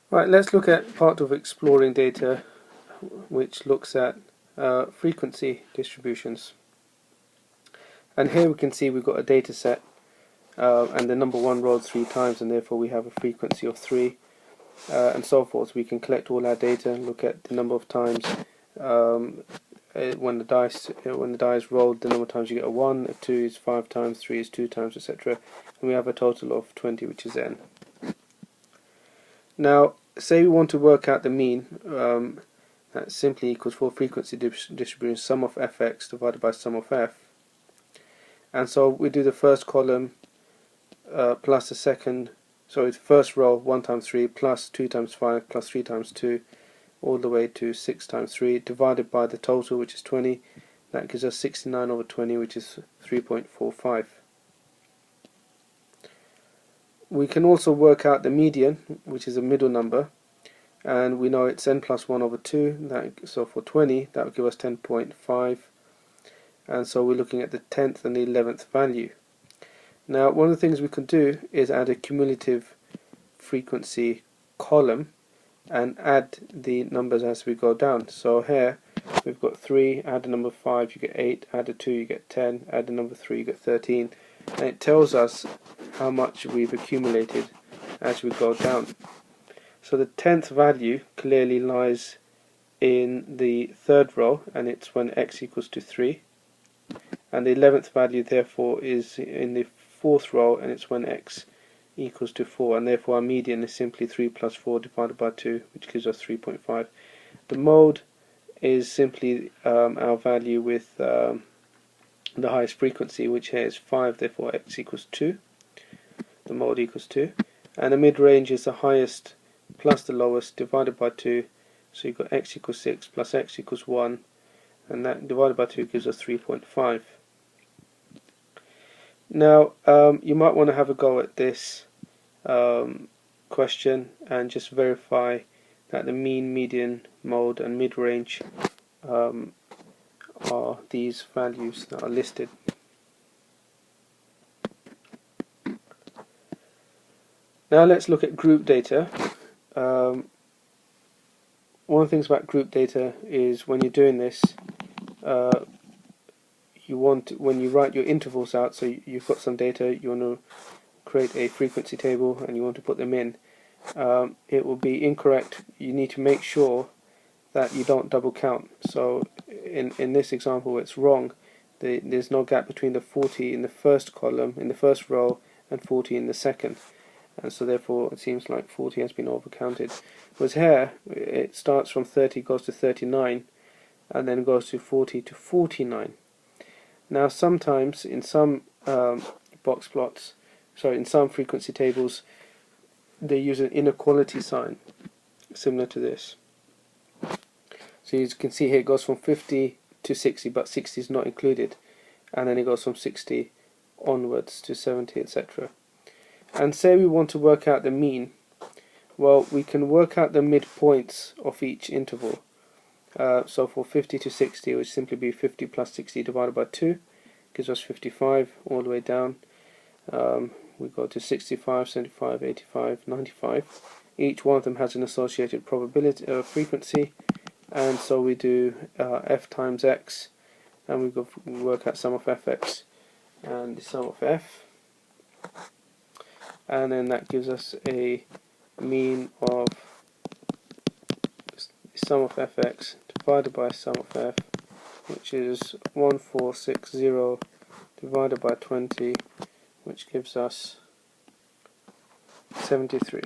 Right, let's look at part of exploring data which looks at frequency distributions. And here we can see we've got a data set and the number 1 rolled 3 times, and therefore we have a frequency of 3 and so forth. We can collect all our data, look at the number of times when the die is rolled, the number of times you get a 1, a 2 is 5 times, 3 is 2 times, etc. And we have a total of 20, which is n. Now, say we want to work out the mean, that simply equals for frequency distribution sum of fx divided by sum of f. And so we do the first column plus the first row 1 times 3 plus 2 times 5 plus 3 times 2 all the way to 6 times 3 divided by the total, which is 20. That gives us 69 over 20, which is 3.45. We can also work out the median, which is a middle number, and we know it's n plus 1 over 2, so for 20 that would give us 10.5, and so we're looking at the 10th and the 11th value. Now, one of the things we can do is add a cumulative frequency column and add the numbers as we go down. So here we've got 3, add the number 5, you get 8, add a 2, you get 10, add the number 3, you get 13, and it tells us how much we've accumulated as we go down. So the 10th value clearly lies in the 3rd row, and it's when x equals to 3, and the 11th value therefore is in the 4th row, and it's when x equals to 4, and therefore our median is simply 3 plus 4 divided by 2, which gives us 3.5. The mode is simply our value with the highest frequency, which here is 5, therefore x equals 2, the mode equals 2, and the mid-range is the highest plus the lowest divided by 2, so you've got x equals 6 plus x equals 1, and that divided by 2 gives us 3.5. Now, you might want to have a go at this question and just verify that the mean, median, mode and mid-range are these values that are listed. Now let's look at group data. One of the things about group data is when you're doing this, when you write your intervals out, so you've got some data, you want to create a frequency table and you want to put them in, it will be incorrect. You need to make sure that you don't double count. So in this example it's wrong. There's no gap between the 40 in the first column, in the first row, and 40 in the second, and so therefore it seems like 40 has been overcounted. Whereas here it starts from 30, goes to 39, and then goes to 40 to 49. Now sometimes in some box plots, in some frequency tables, they use an inequality sign similar to this. So you can see here it goes from 50 to 60, but 60 is not included, and then it goes from 60 onwards to 70, etc. And say we want to work out the mean, well, we can work out the midpoints of each interval. So for 50 to 60, it would simply be 50 plus 60 divided by 2, gives us 55 all the way down. We go to 65, 75, 85, 95. Each one of them has an associated probability frequency, and so we do f times x, and we work out sum of fx and the sum of f, and then that gives us a mean of sum of fx divided by sum of f, which is 1460 divided by 20, which gives us 73.